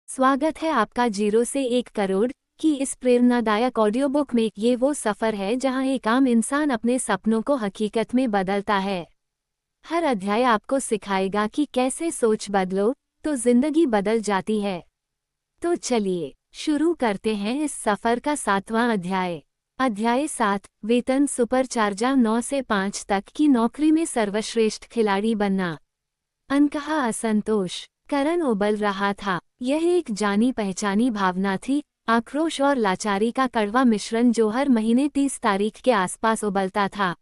स्वागत है आपका 0 से 1 करोड़ की इस प्रेरणादायक ऑडियो बुक में। ये वो सफ़र है जहां एक आम इंसान अपने सपनों को हकीकत में बदलता है। हर अध्याय आपको सिखाएगा कि कैसे सोच बदलो तो जिंदगी बदल जाती है। तो चलिए शुरू करते हैं इस सफ़र का 7वां अध्याय। अध्याय 7, वेतन सुपरचार्जा 9 से 5 तक की नौकरी में सर्वश्रेष्ठ खिलाड़ी बनना। अनकहा असंतोष। करण उबल रहा था। यह एक जानी पहचानी भावना थी, आक्रोश और लाचारी का कड़वा मिश्रण जो हर महीने 30 तारीख के आसपास उबलता था।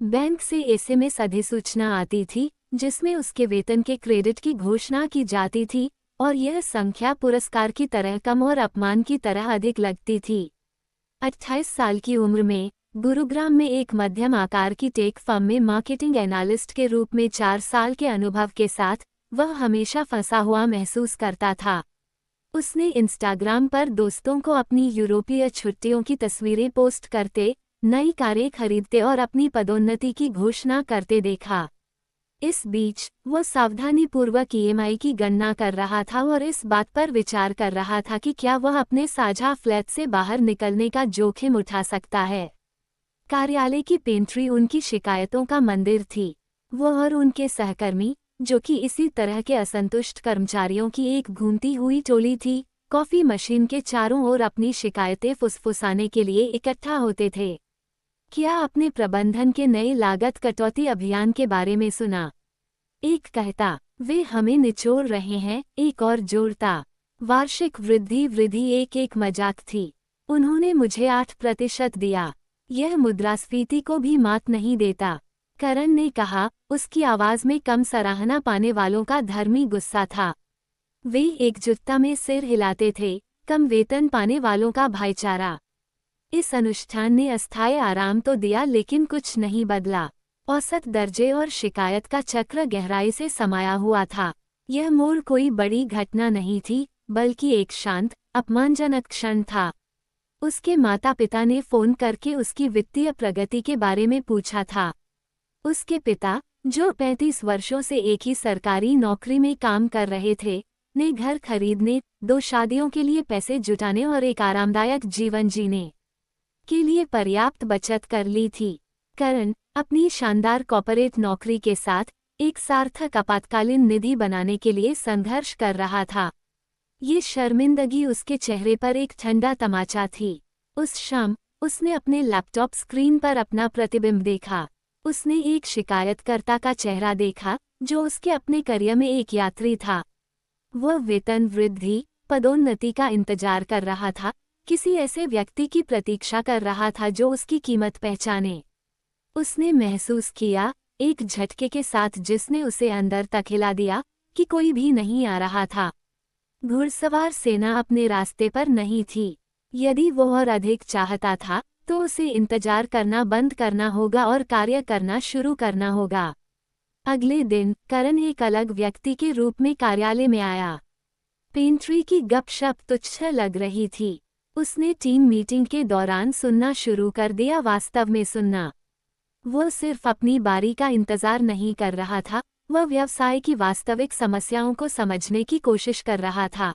बैंक से एसएमएस अधिसूचना आती थी जिसमें उसके वेतन के क्रेडिट की घोषणा की जाती थी, और यह संख्या पुरस्कार की तरह कम और अपमान की तरह अधिक लगती थी। 28 साल की उम्र में गुरुग्राम में एक मध्यम आकार की टेक फर्म में मार्केटिंग एनालिस्ट के रूप में 4 साल के अनुभव के साथ वह हमेशा फंसा हुआ महसूस करता था। उसने इंस्टाग्राम पर दोस्तों को अपनी यूरोपीय छुट्टियों की तस्वीरें पोस्ट करते, नई कारें खरीदते और अपनी पदोन्नति की घोषणा करते देखा। इस बीच वह सावधानीपूर्वक ईएमआई की गणना कर रहा था और इस बात पर विचार कर रहा था कि क्या वह अपने साझा फ्लैट से बाहर निकलने का जोखिम उठा सकता है। कार्यालय की पेंट्री उनकी शिकायतों का मंदिर थी। वह और उनके सहकर्मी, जो कि इसी तरह के असंतुष्ट कर्मचारियों की एक घूमती हुई टोली थी, कॉफी मशीन के चारों ओर अपनी शिकायतें फुसफुसाने के लिए इकट्ठा होते थे। क्या आपने प्रबंधन के नए लागत कटौती अभियान के बारे में सुना? एक कहता, वे हमें निचोड़ रहे हैं। एक और जोड़ता, वार्षिक वृद्धि एक मजाक थी। उन्होंने मुझे 8% दिया। यह मुद्रास्फीति को भी मात नहीं देता। करण ने कहा, उसकी आवाज में कम सराहना पाने वालों का धर्मी गुस्सा था। वे एकजुटता में सिर हिलाते थे, कम वेतन पाने वालों का भाईचारा। इस अनुष्ठान ने अस्थायी आराम तो दिया लेकिन कुछ नहीं बदला। औसत दर्जे और शिकायत का चक्र गहराई से समाया हुआ था। यह मोड़ कोई बड़ी घटना नहीं थी, बल्कि एक शांत, अपमानजनक क्षण था। उसके माता पिता ने फोन करके उसकी वित्तीय प्रगति के बारे में पूछा था। उसके पिता, जो 35 वर्षों से एक ही सरकारी नौकरी में काम कर रहे थे, ने घर खरीदने, 2 शादियों के लिए पैसे जुटाने और एक आरामदायक जीवन जीने के लिए पर्याप्त बचत कर ली थी। करण अपनी शानदार कॉर्पोरेट नौकरी के साथ एक सार्थक आपातकालीन निधि बनाने के लिए संघर्ष कर रहा था। ये शर्मिंदगी उसके चेहरे पर एक ठंडा तमाचा थी। उस शाम उसने अपने लैपटॉप स्क्रीन पर अपना प्रतिबिंब देखा। उसने एक शिकायतकर्ता का चेहरा देखा, जो उसके अपने करियर में एक यात्री था। वह वेतन वृद्धि, पदोन्नति का इंतजार कर रहा था, किसी ऐसे व्यक्ति की प्रतीक्षा कर रहा था जो उसकी कीमत पहचाने। उसने महसूस किया, एक झटके के साथ जिसने उसे अंदर तक हिला दिया, कि कोई भी नहीं आ रहा था। घुड़सवार सेना अपने रास्ते पर नहीं थी। यदि वो और अधिक चाहता था, तो उसे इंतजार करना बंद करना होगा और कार्य करना शुरू करना होगा। अगले दिन करण एक अलग व्यक्ति के रूप में कार्यालय में आया। पेंट्री की गपशप तुच्छ लग रही थी। उसने टीम मीटिंग के दौरान सुनना शुरू कर दिया, वास्तव में सुनना। वो सिर्फ अपनी बारी का इंतजार नहीं कर रहा था, वह व्यवसाय की वास्तविक समस्याओं को समझने की कोशिश कर रहा था।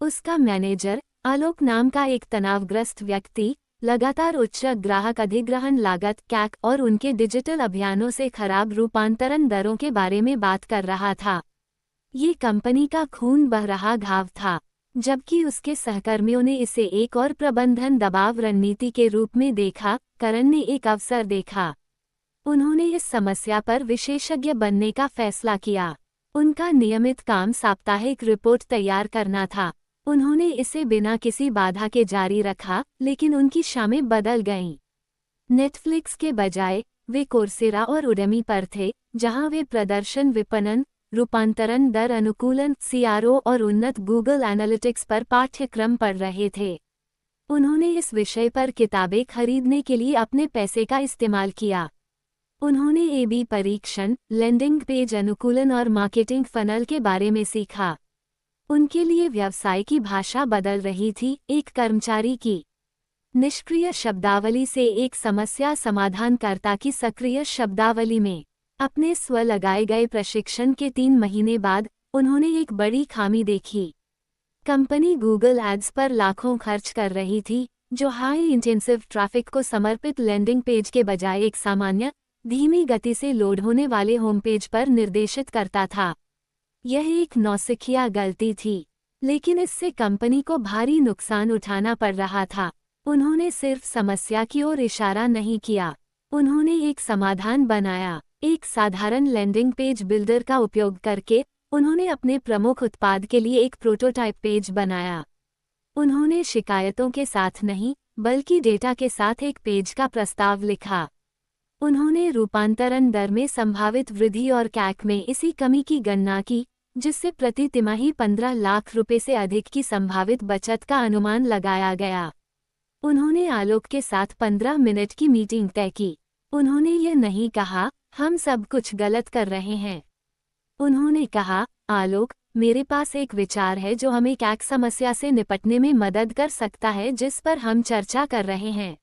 उसका मैनेजर, आलोक नाम का एक तनावग्रस्त व्यक्ति, लगातार उच्च ग्राहक अधिग्रहण लागत कैक और उनके डिजिटल अभियानों से खराब रूपांतरण दरों के बारे में बात कर रहा था। ये कंपनी का खून बह रहा घाव था, जबकि उसके सहकर्मियों ने इसे एक और प्रबंधन दबाव रणनीति के रूप में देखा। करण ने एक अवसर देखा। उन्होंने इस समस्या पर विशेषज्ञ बनने का फैसला किया। उनका नियमित काम साप्ताहिक रिपोर्ट तैयार करना था। उन्होंने इसे बिना किसी बाधा के जारी रखा, लेकिन उनकी शामें बदल गईं। नेटफ्लिक्स के बजाय वे कोर्सेरा और उडेमी पर थे, जहां वे प्रदर्शन विपणन, रूपांतरण दर अनुकूलन, सीआरओ और उन्नत गूगल एनालिटिक्स पर पाठ्यक्रम पढ़ रहे थे। उन्होंने इस विषय पर किताबें खरीदने के लिए अपने पैसे का इस्तेमाल किया। उन्होंने एबी परीक्षण, लैंडिंग पेज अनुकूलन और मार्केटिंग फनल के बारे में सीखा। उनके लिए व्यवसाय की भाषा बदल रही थी, एक कर्मचारी की निष्क्रिय शब्दावली से एक समस्या समाधानकर्ता की सक्रिय शब्दावली में। अपने स्व लगाए गए प्रशिक्षण के 3 महीने बाद उन्होंने एक बड़ी खामी देखी। कंपनी गूगल एड्स पर लाखों खर्च कर रही थी, जो हाई इंटेंसिव ट्रैफिक को समर्पित लैंडिंग पेज के बजाय एक सामान्य, धीमी गति से लोड होने वाले होम पेज पर निर्देशित करता था। यह एक नौसिखिया गलती थी, लेकिन इससे कंपनी को भारी नुकसान उठाना पड़ रहा था। उन्होंने सिर्फ समस्या की ओर इशारा नहीं किया, उन्होंने एक समाधान बनाया। एक साधारण लैंडिंग पेज बिल्डर का उपयोग करके उन्होंने अपने प्रमुख उत्पाद के लिए एक प्रोटोटाइप पेज बनाया। उन्होंने शिकायतों के साथ नहीं, बल्कि डेटा के साथ एक पेज का प्रस्ताव लिखा। उन्होंने रूपांतरण दर में संभावित वृद्धि और कैक में इसी कमी की गणना की, जिससे प्रति तिमाही 15 लाख रुपए से अधिक की संभावित बचत का अनुमान लगाया गया। उन्होंने आलोक के साथ 15 मिनट की मीटिंग तय की। उन्होंने यह नहीं कहा, हम सब कुछ गलत कर रहे हैं। उन्होंने कहा, आलोक, मेरे पास एक विचार है जो हमें कैक समस्या से निपटने में मदद कर सकता है जिस पर हम चर्चा कर रहे हैं।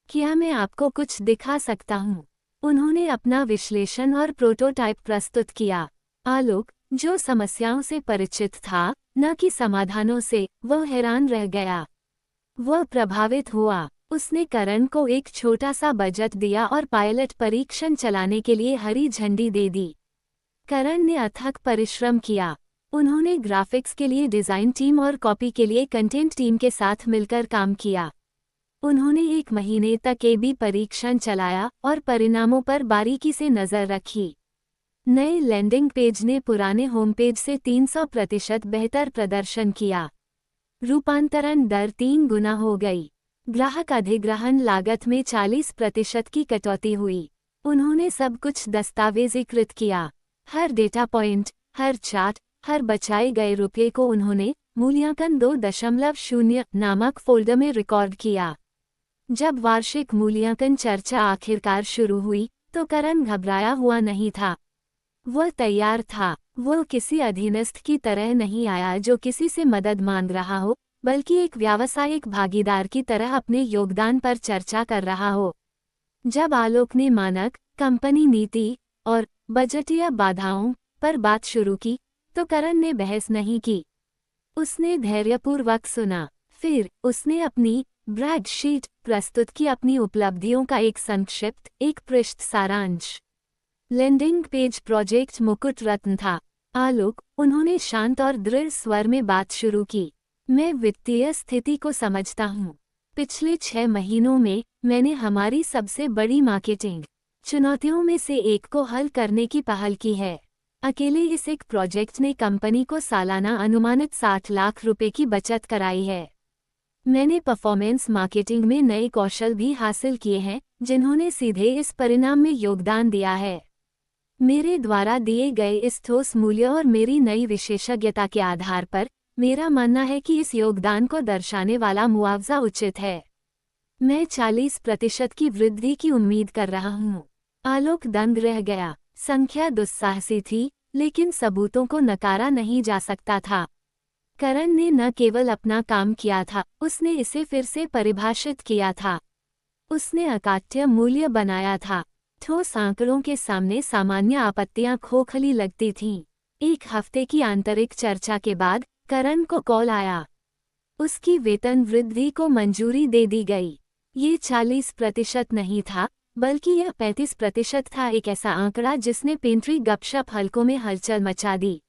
क्या मैं आपको कुछ दिखा सकता हूँ? उन्होंने अपना विश्लेषण और प्रोटोटाइप प्रस्तुत किया। आलोक, जो समस्याओं से परिचित था, न कि समाधानों से, वह हैरान रह गया। वह प्रभावित हुआ। उसने करण को एक छोटा सा बजट दिया और पायलट परीक्षण चलाने के लिए हरी झंडी दे दी। करण ने अथक परिश्रम किया। उन्होंने ग्राफिक्स के लिए डिज़ाइन टीम और कॉपी के लिए कंटेंट टीम के साथ मिलकर काम किया। उन्होंने 1 महीने तक A/B परीक्षण चलाया और परिणामों पर बारीकी से नज़र रखी। नए लैंडिंग पेज ने पुराने होम पेज से 300% बेहतर प्रदर्शन किया। रूपांतरण दर 3 गुना हो गई। ग्राहक अधिग्रहण लागत में 40% की कटौती हुई। उन्होंने सब कुछ दस्तावेजीकृत किया। हर डेटा पॉइंट, हर चार्ट, हर बचाए गए रुपये को उन्होंने मूल्यांकन 2.0 नामक फोल्डर में रिकॉर्ड किया। जब वार्षिक मूल्यांकन चर्चा आखिरकार शुरू हुई, तो करण घबराया हुआ नहीं था। वह तैयार था। वह किसी अधीनस्थ की तरह नहीं आया जो किसी से मदद मांग रहा हो, बल्कि एक व्यावसायिक भागीदार की तरह अपने योगदान पर चर्चा कर रहा हो। जब आलोक ने मानक, कंपनी नीति और बजटीय बाधाओं पर बात शुरू की, तो करण ने बहस नहीं की। उसने धैर्यपूर्वक सुना। फिर उसने अपनी ब्रैग शीट प्रस्तुत की, अपनी उपलब्धियों का एक संक्षिप्त, एक पृष्ठ सारांश। लैंडिंग पेज प्रोजेक्ट मुकुट रत्न था। आलोक, उन्होंने शांत और दृढ़ स्वर में बात शुरू की। मैं वित्तीय स्थिति को समझता हूँ। पिछले 6 महीनों में मैंने हमारी सबसे बड़ी मार्केटिंग चुनौतियों में से एक को हल करने की पहल की है। अकेले इस एक प्रोजेक्ट ने कंपनी को सालाना अनुमानित 60 लाख रुपए की बचत कराई है। मैंने परफॉर्मेंस मार्केटिंग में नए कौशल भी हासिल किए हैं, जिन्होंने सीधे इस परिणाम में योगदान दिया है। मेरे द्वारा दिए गए इस ठोस मूल्य और मेरी नई विशेषज्ञता के आधार पर मेरा मानना है कि इस योगदान को दर्शाने वाला मुआवजा उचित है। मैं 40% की वृद्धि की उम्मीद कर रहा हूँ। आलोक दंग रह गया। संख्या दुस्साहसी थी, लेकिन सबूतों को नकारा नहीं जा सकता था। करण ने न केवल अपना काम किया था, उसने इसे फिर से परिभाषित किया था। उसने अकाट्य मूल्य बनाया था। ठोस आंकड़ों के सामने सामान्य आपत्तियां खोखली लगती थीं। 1 हफ्ते की आंतरिक चर्चा के बाद करण को कॉल आया। उसकी वेतन वृद्धि को मंजूरी दे दी गई। ये 40% नहीं था, बल्कि यह 35% था, एक ऐसा आंकड़ा जिसने पेंट्री गपशप हलकों में हलचल मचा दी।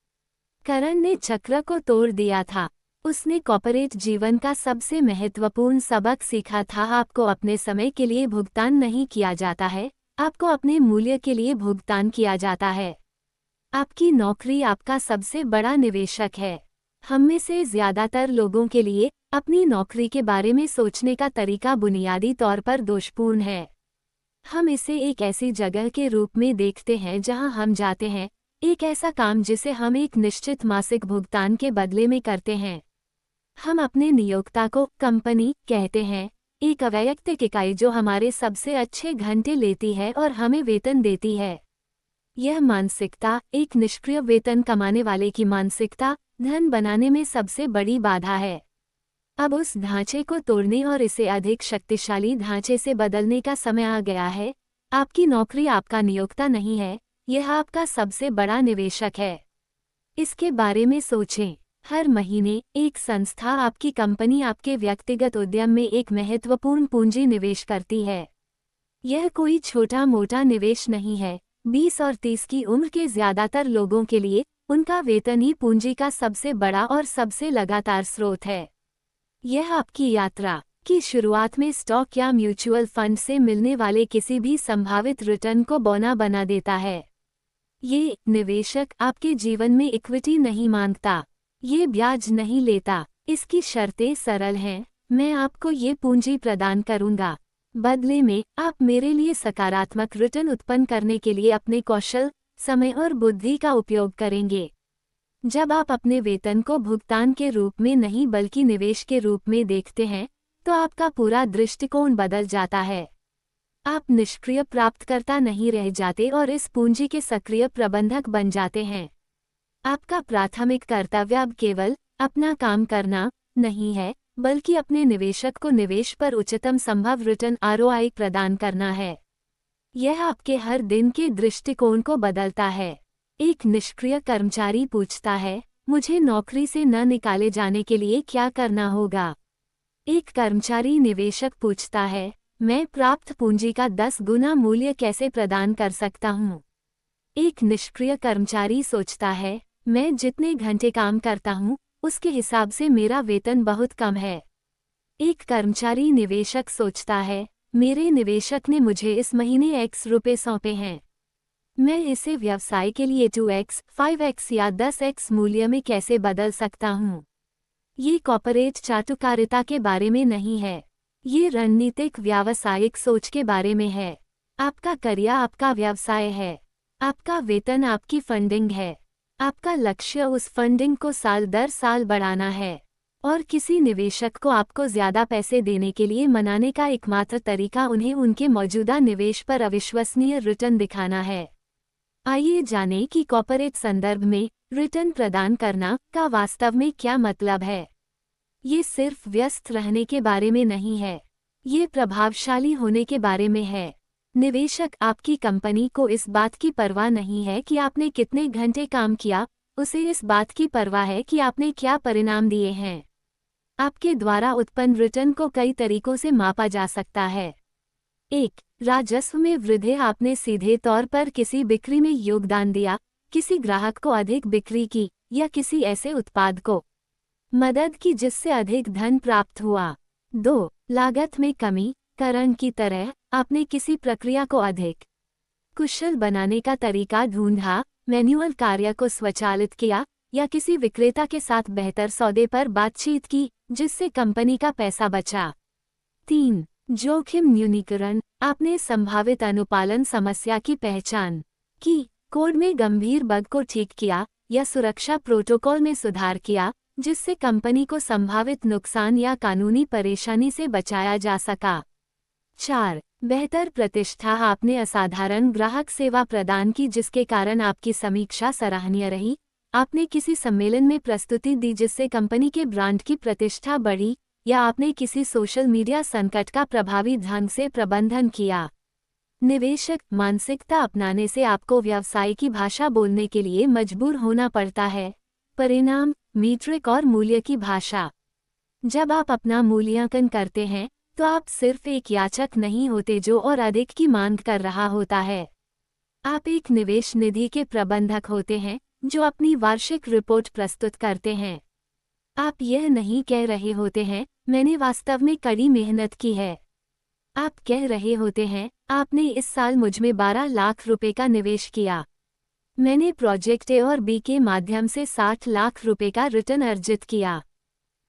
करण ने चक्र को तोड़ दिया था। उसने कॉर्पोरेट जीवन का सबसे महत्वपूर्ण सबक सीखा था। आपको अपने समय के लिए भुगतान नहीं किया जाता है, आपको अपने मूल्य के लिए भुगतान किया जाता है। आपकी नौकरी आपका सबसे बड़ा निवेशक है। हम में से ज़्यादातर लोगों के लिए अपनी नौकरी के बारे में सोचने का तरीका बुनियादी तौर पर दोषपूर्ण है। हम इसे एक ऐसी जगह के रूप में देखते हैं जहां हम जाते हैं, एक ऐसा काम जिसे हम एक निश्चित मासिक भुगतान के बदले में करते हैं। हम अपने नियोक्ता को कंपनी कहते हैं, एक अवैयक्तिक इकाई जो हमारे सबसे अच्छे घंटे लेती है और हमें वेतन देती है। यह मानसिकता, एक निष्क्रिय वेतन कमाने वाले की मानसिकता, धन बनाने में सबसे बड़ी बाधा है। अब उस ढांचे को तोड़ने और इसे अधिक शक्तिशाली ढांचे से बदलने का समय आ गया है। आपकी नौकरी आपका नियोक्ता नहीं है, यह आपका सबसे बड़ा निवेशक है। इसके बारे में सोचें। हर महीने एक संस्था आपकी कंपनी आपके व्यक्तिगत उद्यम में एक महत्वपूर्ण पूंजी निवेश करती है। यह कोई छोटा मोटा निवेश नहीं है। 20 और 30 की उम्र के ज्यादातर लोगों के लिए उनका वेतन ही पूंजी का सबसे बड़ा और सबसे लगातार स्रोत है। यह आपकी यात्रा की शुरुआत में स्टॉक या म्यूचुअल फंड से मिलने वाले किसी भी संभावित रिटर्न को बौना बना देता है। ये निवेशक आपके जीवन में इक्विटी नहीं मांगता, ये ब्याज नहीं लेता। इसकी शर्तें सरल हैं। मैं आपको ये पूंजी प्रदान करूंगा, बदले में आप मेरे लिए सकारात्मक रिटर्न उत्पन्न करने के लिए अपने कौशल, समय और बुद्धि का उपयोग करेंगे। जब आप अपने वेतन को भुगतान के रूप में नहीं बल्कि निवेश के रूप में देखते हैं, तो आपका पूरा दृष्टिकोण बदल जाता है। आप निष्क्रिय प्राप्तकर्ता नहीं रह जाते और इस पूंजी के सक्रिय प्रबंधक बन जाते हैं। आपका प्राथमिक कर्तव्य अब केवल अपना काम करना नहीं है, बल्कि अपने निवेशक को निवेश पर उच्चतम संभव रिटर्न ROI प्रदान करना है। यह आपके हर दिन के दृष्टिकोण को बदलता है। एक निष्क्रिय कर्मचारी पूछता है, मुझे नौकरी से न निकाले जाने के लिए क्या करना होगा? एक कर्मचारी निवेशक पूछता है, मैं प्राप्त पूंजी का 10 गुना मूल्य कैसे प्रदान कर सकता हूँ? एक निष्क्रिय कर्मचारी सोचता है, मैं जितने घंटे काम करता हूँ उसके हिसाब से मेरा वेतन बहुत कम है। एक कर्मचारी निवेशक सोचता है, मेरे निवेशक ने मुझे इस महीने X रुपए सौंपे हैं, मैं इसे व्यवसाय के लिए 2x, 5x या 10x मूल्य में कैसे बदल सकता हूँ? ये कॉर्पोरेट चाटुकारिता के बारे में नहीं है, ये रणनीतिक व्यावसायिक सोच के बारे में है। आपका करियर आपका व्यवसाय है, आपका वेतन आपकी फंडिंग है। आपका लक्ष्य उस फंडिंग को साल दर साल बढ़ाना है, और किसी निवेशक को आपको ज्यादा पैसे देने के लिए मनाने का एकमात्र तरीका उन्हें उनके मौजूदा निवेश पर अविश्वसनीय रिटर्न दिखाना है। आइए जानें कि कॉर्पोरेट संदर्भ में रिटर्न प्रदान करना का वास्तव में क्या मतलब है। ये सिर्फ व्यस्त रहने के बारे में नहीं है, ये प्रभावशाली होने के बारे में है। निवेशक आपकी कंपनी को इस बात की परवाह नहीं है कि आपने कितने घंटे काम किया, उसे इस बात की परवाह है कि आपने क्या परिणाम दिए हैं। आपके द्वारा उत्पन्न रिटर्न को कई तरीकों से मापा जा सकता है। 1. राजस्व में वृद्धि। आपने सीधे तौर पर किसी बिक्री में योगदान दिया, किसी ग्राहक को अधिक बिक्री की, या किसी ऐसे उत्पाद को मदद की जिससे अधिक धन प्राप्त हुआ। 2. लागत में कमी करण की तरह आपने किसी प्रक्रिया को अधिक कुशल बनाने का तरीका ढूंढा, मैन्युअल कार्य को स्वचालित किया, या किसी विक्रेता के साथ बेहतर सौदे पर बातचीत की जिससे कंपनी का पैसा बचा। 3. जोखिम न्यूनीकरण। आपने संभावित अनुपालन समस्या की पहचान की, कोड में गंभीर बग को ठीक किया, या सुरक्षा प्रोटोकॉल में सुधार किया जिससे कंपनी को संभावित नुकसान या कानूनी परेशानी से बचाया जा सका। 4. बेहतर प्रतिष्ठा। आपने असाधारण ग्राहक सेवा प्रदान की जिसके कारण आपकी समीक्षा सराहनीय रही। आपने किसी सम्मेलन में प्रस्तुति दी जिससे कंपनी के ब्रांड की प्रतिष्ठा बढ़ी, या आपने किसी सोशल मीडिया संकट का प्रभावी ढंग से प्रबंधन किया। निवेशक मानसिकता अपनाने से आपको व्यवसाय की भाषा बोलने के लिए मजबूर होना पड़ता है। परिणाम, मीट्रिक और मूल्य की भाषा। जब आप अपना मूल्यांकन करते हैं तो आप सिर्फ एक याचक नहीं होते जो और अधिक की मांग कर रहा होता है। आप एक निवेश निधि के प्रबंधक होते हैं जो अपनी वार्षिक रिपोर्ट प्रस्तुत करते हैं। आप यह नहीं कह रहे होते हैं, मैंने वास्तव में कड़ी मेहनत की है। आप कह रहे होते हैं, आपने इस साल मुझमें 12 लाख रुपए का निवेश किया। मैंने प्रोजेक्ट ए और बी के माध्यम से 60 लाख रुपए का रिटर्न अर्जित किया।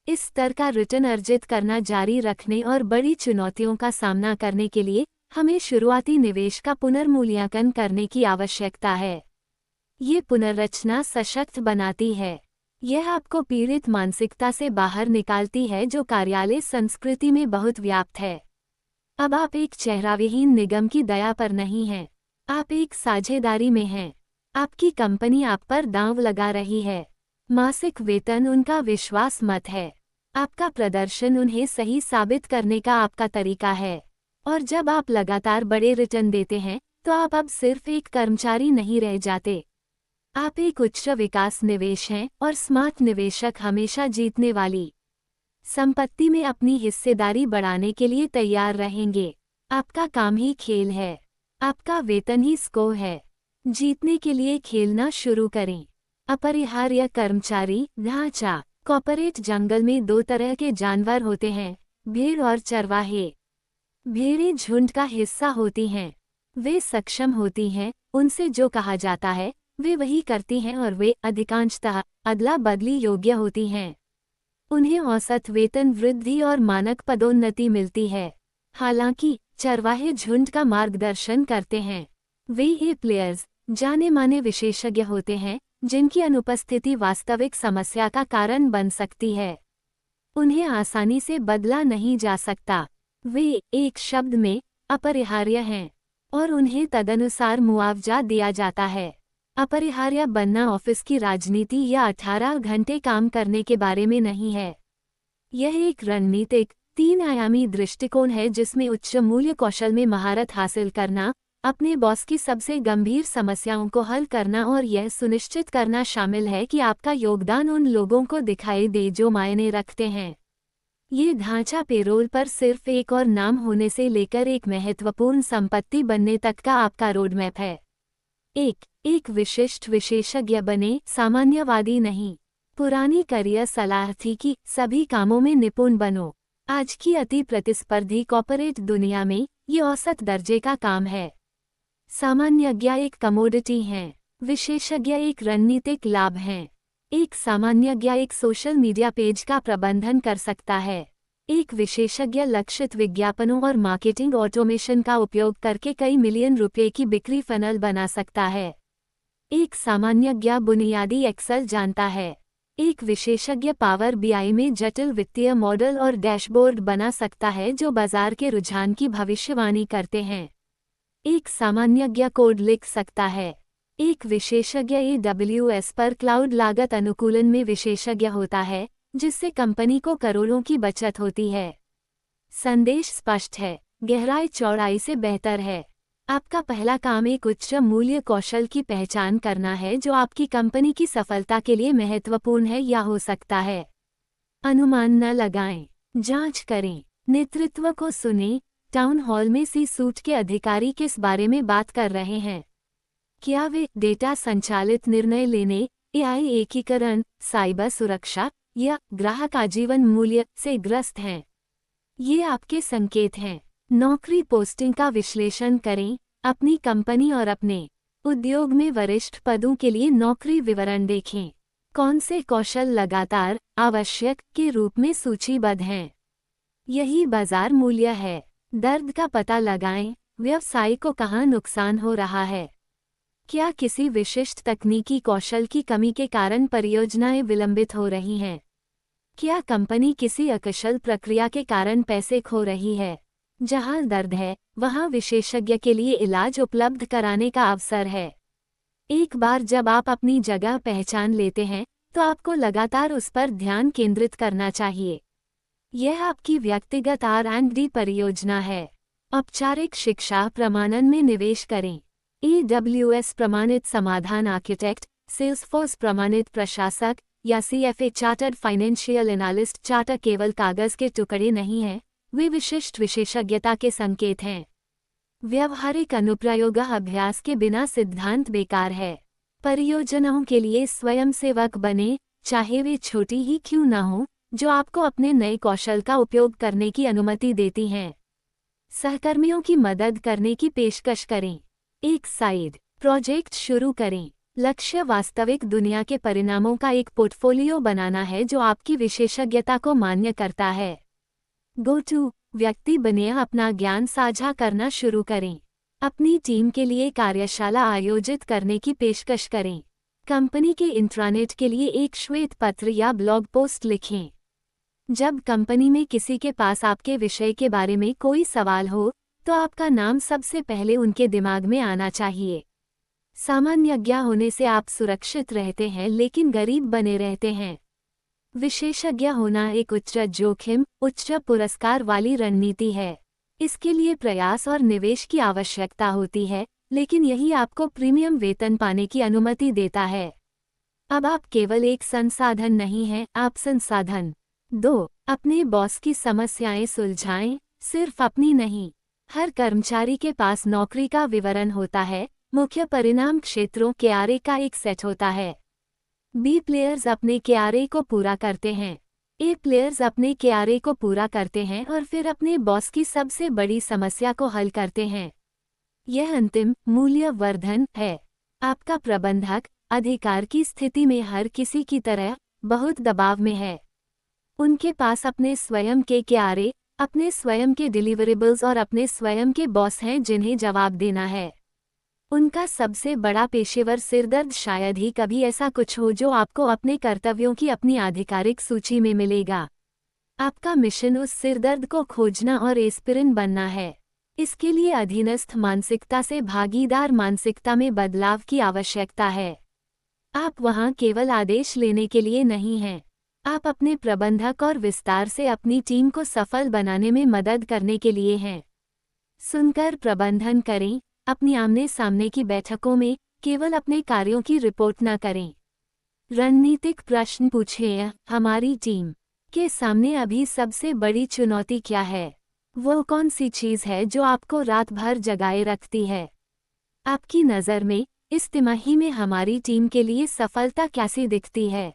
इस स्तर का रिटर्न अर्जित करना जारी रखने और बड़ी चुनौतियों का सामना करने के लिए हमें शुरुआती निवेश का पुनर्मूल्यांकन करने की आवश्यकता है। ये पुनर्रचना सशक्त बनाती है। यह आपको पीड़ित मानसिकता से बाहर निकालती है जो कार्यालय संस्कृति में बहुत व्याप्त है। अब आप एक चेहराविहीन निगम की दया पर नहीं हैं, आप एक साझेदारी में हैं। आपकी कंपनी आप पर दांव लगा रही है। मासिक वेतन उनका विश्वास मत है, आपका प्रदर्शन उन्हें सही साबित करने का आपका तरीका है। और जब आप लगातार बड़े रिटर्न देते हैं तो आप अब सिर्फ एक कर्मचारी नहीं रह जाते, आप एक उच्च विकास निवेश हैं और स्मार्ट निवेशक हमेशा जीतने वाली संपत्ति में अपनी हिस्सेदारी बढ़ाने के लिए तैयार रहेंगे। आपका काम ही खेल है, आपका वेतन ही स्कोर है। जीतने के लिए खेलना शुरू करें। अपरिहार्य कर्मचारी ढांचा। कॉर्पोरेट जंगल में दो तरह के जानवर होते हैं, भेड़ और चरवाहे। भेड़ें झुंड का हिस्सा होती हैं। वे सक्षम होती हैं, उनसे जो कहा जाता है वे वही करती हैं और वे अधिकांशतः अदला बदली योग्य होती हैं। उन्हें औसत वेतन वृद्धि और मानक पदोन्नति मिलती है। हालांकि चरवाहे झुंड का मार्गदर्शन करते हैं। वे ए प्लेयर्स जाने माने विशेषज्ञ होते हैं जिनकी अनुपस्थिति वास्तविक समस्या का कारण बन सकती है। उन्हें आसानी से बदला नहीं जा सकता। वे एक शब्द में अपरिहार्य हैं और उन्हें तदनुसार मुआवजा दिया जाता है। अपरिहार्य बनना ऑफिस की राजनीति या 18 घंटे काम करने के बारे में नहीं है। यह एक रणनीतिक 3 आयामी दृष्टिकोण है जिसमें उच्च मूल्य कौशल में महारत हासिल करना, अपने बॉस की सबसे गंभीर समस्याओं को हल करना और यह सुनिश्चित करना शामिल है कि आपका योगदान उन लोगों को दिखाई दे जो मायने रखते हैं। ये ढांचा पेरोल पर सिर्फ एक और नाम होने से लेकर एक महत्वपूर्ण संपत्ति बनने तक का आपका रोडमैप है। एक विशिष्ट विशेषज्ञ बने, सामान्यवादी नहीं। पुरानी करियर सलाह थी कि सभी कामों में निपुण बनो। आज की अति प्रतिस्पर्धी कॉर्पोरेट दुनिया में ये औसत दर्जे का काम है। सामान्यज्ञ एक कमोडिटी हैं, विशेषज्ञ एक रणनीतिक लाभ हैं। एक सामान्यज्ञ एक सोशल मीडिया पेज का प्रबंधन कर सकता है। एक विशेषज्ञ लक्षित विज्ञापनों और मार्केटिंग ऑटोमेशन का उपयोग करके कई मिलियन रुपए की बिक्री फनल बना सकता है। एक सामान्यज्ञ बुनियादी एक्सेल जानता है। एक विशेषज्ञ पावर बीआई में जटिल वित्तीय मॉडल और डैशबोर्ड बना सकता है जो बाजार के रुझान की भविष्यवाणी करते हैं। एक सामान्यज्ञ कोड लिख सकता है। एक विशेषज्ञ AWS पर क्लाउड लागत अनुकूलन में विशेषज्ञ होता है, जिससे कंपनी को करोड़ों की बचत होती है। संदेश स्पष्ट है, गहराई चौड़ाई से बेहतर है। आपका पहला काम एक उच्च मूल्य कौशल की पहचान करना है जो आपकी कंपनी की सफलता के लिए महत्वपूर्ण है या हो सकता है। अनुमान न लगाएं, जांच करें, नेतृत्व को सुनें। टाउन हॉल में C-सूट के अधिकारी किस बारे में बात कर रहे हैं? क्या वे डेटा संचालित निर्णय लेने, AI एकीकरण, साइबर सुरक्षा या ग्राहक आजीवन मूल्य से ग्रस्त हैं? ये आपके संकेत हैं। नौकरी पोस्टिंग का विश्लेषण करें। अपनी कंपनी और अपने उद्योग में वरिष्ठ पदों के लिए नौकरी विवरण देखें। कौन से कौशल लगातार आवश्यक के रूप में सूचीबद्ध हैं? यही बाजार मूल्य है। दर्द का पता लगाएं। व्यवसाय को कहाँ नुकसान हो रहा है? क्या किसी विशिष्ट तकनीकी कौशल की कमी के कारण परियोजनाएं विलंबित हो रही हैं? क्या कंपनी किसी अकुशल प्रक्रिया के कारण पैसे खो रही है? जहां दर्द है, वहां विशेषज्ञ के लिए इलाज उपलब्ध कराने का अवसर है। एक बार जब आप अपनी जगह पहचान लेते हैं, तो आपको लगातार उस पर ध्यान केंद्रित करना चाहिए। यह आपकी व्यक्तिगत R&D परियोजना है। औपचारिक शिक्षा प्रमाणन में निवेश करें। AWS प्रमाणित समाधान आर्किटेक्ट, सेल्सफोर्स प्रमाणित प्रशासक या CFA chartered financial analyst charter केवल कागज के टुकड़े नहीं हैं, वे विशिष्ट विशेषज्ञता के संकेत हैं। व्यवहारिक अनुप्रयोग अभ्यास के बिना सिद्धांत बेकार है। परियोजनाओं के लिए स्वयंसेवक बने, चाहे वे छोटी ही क्यों न हो, जो आपको अपने नए कौशल का उपयोग करने की अनुमति देती हैं। सहकर्मियों की मदद करने की पेशकश करें। एक साइड प्रोजेक्ट शुरू करें। लक्ष्य वास्तविक दुनिया के परिणामों का एक पोर्टफोलियो बनाना है जो आपकी विशेषज्ञता को मान्य करता है। गो टू व्यक्ति बने, अपना ज्ञान साझा करना शुरू करें। अपनी टीम के लिए कार्यशाला आयोजित करने की पेशकश करें। कंपनी के इंट्रानेट के लिए एक श्वेत पत्र या ब्लॉग पोस्ट लिखें। जब कंपनी में किसी के पास आपके विषय के बारे में कोई सवाल हो, तो आपका नाम सबसे पहले उनके दिमाग में आना चाहिए। सामान्यज्ञ होने से आप सुरक्षित रहते हैं लेकिन गरीब बने रहते हैं। विशेषज्ञ होना एक उच्च जोखिम, उच्च पुरस्कार वाली रणनीति है। इसके लिए प्रयास और निवेश की आवश्यकता होती है, लेकिन यही आपको प्रीमियम वेतन पाने की अनुमति देता है। अब आप केवल एक संसाधन नहीं हैं, आप संसाधन। 2. अपने बॉस की समस्याएं सुलझाएं, सिर्फ अपनी नहीं। हर कर्मचारी के पास नौकरी का विवरण होता है, मुख्य परिणाम क्षेत्रों के आरे का एक सेट होता है। बी प्लेयर्स अपने क्यारे को पूरा करते हैं, ए प्लेयर्स अपने क्यारे को पूरा करते हैं और फिर अपने बॉस की सबसे बड़ी समस्या को हल करते हैं। यह अंतिम मूल्य वर्धन है। आपका प्रबंधक अधिकार की स्थिति में हर किसी की तरह बहुत दबाव में है। उनके पास अपने स्वयं के क्यारे, अपने स्वयं के डिलीवरेबल्स और अपने स्वयं के बॉस हैं जिन्हें जवाब देना है। उनका सबसे बड़ा पेशेवर सिरदर्द शायद ही कभी ऐसा कुछ हो जो आपको अपने कर्तव्यों की अपनी आधिकारिक सूची में मिलेगा। आपका मिशन उस सिरदर्द को खोजना और एस्पिरिन बनना है। इसके लिए अधीनस्थ मानसिकता से भागीदार मानसिकता में बदलाव की आवश्यकता है। आप वहां केवल आदेश लेने के लिए नहीं हैं। आप अपने प्रबंधक और विस्तार से अपनी टीम को सफल बनाने में मदद करने के लिए हैं। सुनकर प्रबंधन करें, अपनी आमने सामने की बैठकों में केवल अपने कार्यों की रिपोर्ट न करें। रणनीतिक प्रश्न पूछें, हमारी टीम के सामने अभी सबसे बड़ी चुनौती क्या है? वो कौन सी चीज़ है जो आपको रात भर जगाए रखती है? आपकी नज़र में इस तिमाही में हमारी टीम के लिए सफलता कैसी दिखती है?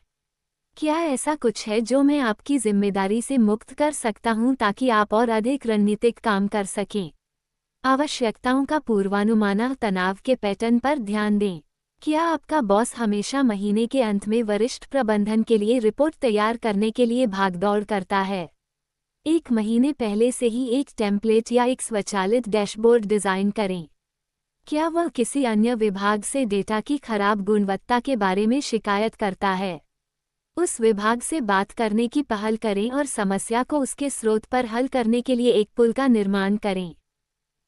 क्या ऐसा कुछ है जो मैं आपकी जिम्मेदारी से मुक्त कर सकता हूं ताकि आप और अधिक रणनीतिक काम कर सकें? आवश्यकताओं का पूर्वानुमान, तनाव के पैटर्न पर ध्यान दें। क्या आपका बॉस हमेशा महीने के अंत में वरिष्ठ प्रबंधन के लिए रिपोर्ट तैयार करने के लिए भागदौड़ करता है? एक महीने पहले से ही एक टेम्पलेट या एक स्वचालित डैशबोर्ड डिज़ाइन करें। क्या वह किसी अन्य विभाग से डेटा की खराब गुणवत्ता के बारे में शिकायत करता है? उस विभाग से बात करने की पहल करें और समस्या को उसके स्रोत पर हल करने के लिए एक पुल का निर्माण करें।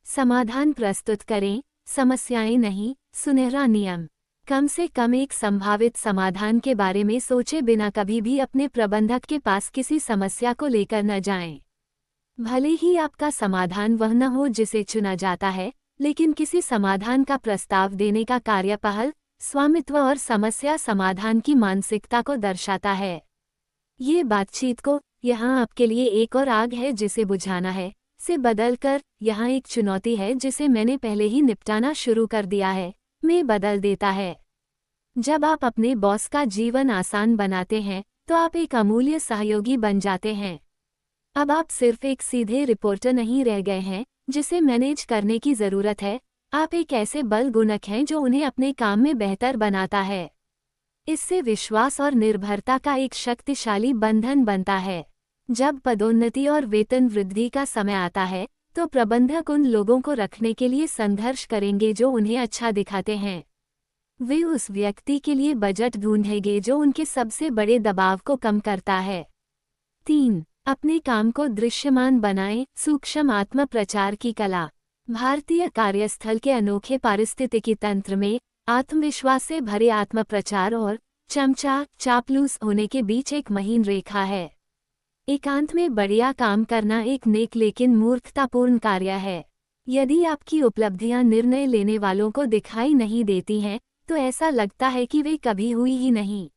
समाधान प्रस्तुत करें, समस्याएं नहीं, सुनहरा नियम। कम से कम एक संभावित समाधान के बारे में सोचे बिना कभी भी अपने प्रबंधक के पास किसी समस्या को लेकर न जाएं। भले ही आपका समाधान वह न हो जिसे चुना जाता है, लेकिन किसी समाधान का प्रस्ताव देने का कार्यपहल, स्वामित्व और समस्या समाधान की मानसिकता को दर्शाता है। ये बातचीत को यहाँ आपके लिए एक और आग है जिसे बुझाना है से बदलकर यहाँ एक चुनौती है जिसे मैंने पहले ही निपटाना शुरू कर दिया है में बदल देता है। जब आप अपने बॉस का जीवन आसान बनाते हैं तो आप एक अमूल्य सहयोगी बन जाते हैं। अब आप सिर्फ एक सीधे रिपोर्टर नहीं रह गए हैं जिसे मैनेज करने की ज़रूरत है, आप एक ऐसे बल गुणक हैं जो उन्हें अपने काम में बेहतर बनाता है। इससे विश्वास और निर्भरता का एक शक्तिशाली बंधन बनता है। जब पदोन्नति और वेतन वृद्धि का समय आता है तो प्रबंधक उन लोगों को रखने के लिए संघर्ष करेंगे जो उन्हें अच्छा दिखाते हैं। वे उस व्यक्ति के लिए बजट ढूंढेंगे जो उनके सबसे बड़े दबाव को कम करता है। 3. अपने काम को दृश्यमान बनाएं, सूक्ष्म आत्म प्रचार की कला। भारतीय कार्यस्थल के अनोखे पारिस्थितिकी तंत्र में आत्मविश्वास से भरे आत्म प्रचार और चापलूस होने के बीच एक महीन रेखा है। एकांत में बढ़िया काम करना एक नेक लेकिन मूर्खतापूर्ण कार्य है। यदि आपकी उपलब्धियां निर्णय लेने वालों को दिखाई नहीं देती हैं, तो ऐसा लगता है कि वे कभी हुई ही नहीं।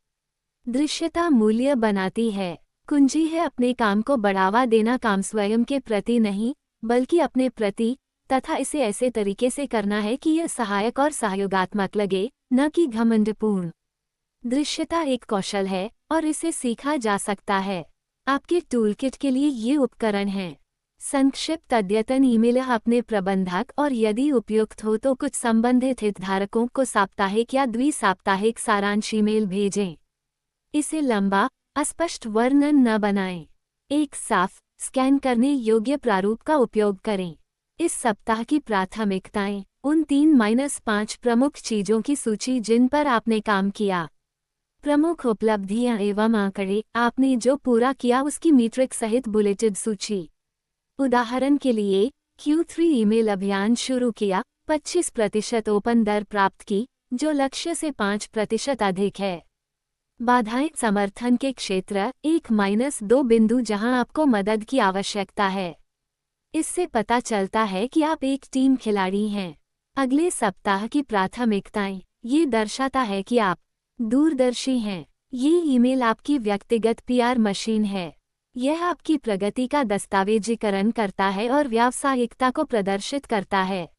दृश्यता मूल्य बनाती है। कुंजी है अपने काम को बढ़ावा देना, काम स्वयं के प्रति नहीं बल्कि अपने प्रति, तथा इसे ऐसे तरीके से करना है कि यह सहायक और सहयोगात्मक लगे, न कि घमंडपूर्ण। दृश्यता एक कौशल है और इसे सीखा जा सकता है। आपके टूलकिट के लिए ये उपकरण हैं। संक्षिप्त अद्यतन ईमेल अपने प्रबंधक और यदि उपयुक्त हो तो कुछ संबंधित हितधारकों को साप्ताहिक या द्विसाप्ताहिक सारांश ईमेल भेजें। इसे लंबा, अस्पष्ट वर्णन न बनाएं। एक साफ, स्कैन करने योग्य प्रारूप का उपयोग करें। इस सप्ताह की प्राथमिकताएं, उन 3-5 प्रमुख चीजों की सूची जिन पर आपने काम किया। प्रमुख उपलब्धियां एवं आंकड़े, आपने जो पूरा किया उसकी मीट्रिक सहित बुलेटेड सूची। उदाहरण के लिए, Q3 ईमेल अभियान शुरू किया, 25% ओपन दर प्राप्त की, जो लक्ष्य से 5% अधिक है। बाधाएं, समर्थन के क्षेत्र 1-2 बिंदु जहां आपको मदद की आवश्यकता है। इससे पता चलता है कि आप एक टीम खिलाड़ी हैं। अगले सप्ताह की प्राथमिकताएं। ये दर्शाता है कि आप दूरदर्शी हैं। ये ईमेल आपकी व्यक्तिगत पीआर मशीन है। यह आपकी प्रगति का दस्तावेजीकरण करता है और व्यावसायिकता को प्रदर्शित करता है।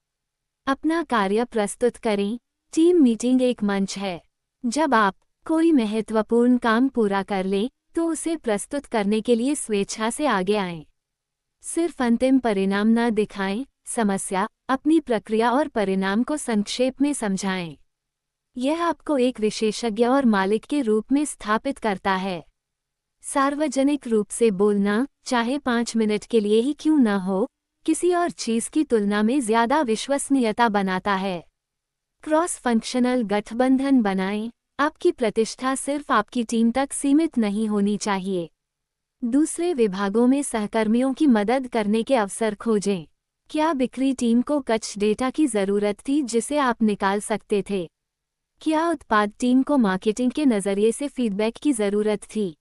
अपना कार्य प्रस्तुत करें। टीम मीटिंग एक मंच है। जब आप कोई महत्वपूर्ण काम पूरा कर लें, तो उसे प्रस्तुत करने के लिए स्वेच्छा से आगे आएं। सिर्फ अंतिम परिणाम न दिखाएं, समस्या, अपनी प्रक्रिया और परिणाम को संक्षेप में समझाएं। यह आपको एक विशेषज्ञ और मालिक के रूप में स्थापित करता है। सार्वजनिक रूप से बोलना, चाहे 5 मिनट के लिए ही क्यों न हो, किसी और चीज की तुलना में ज्यादा विश्वसनीयता बनाता है। क्रॉस फंक्शनल गठबंधन बनाएं। आपकी प्रतिष्ठा सिर्फ आपकी टीम तक सीमित नहीं होनी चाहिए। दूसरे विभागों में सहकर्मियों की मदद करने के अवसर खोजें। क्या बिक्री टीम को कुछ डेटा की जरूरत थी जिसे आप निकाल सकते थे? क्या उत्पाद टीम को मार्केटिंग के नजरिए से फीडबैक की जरूरत थी?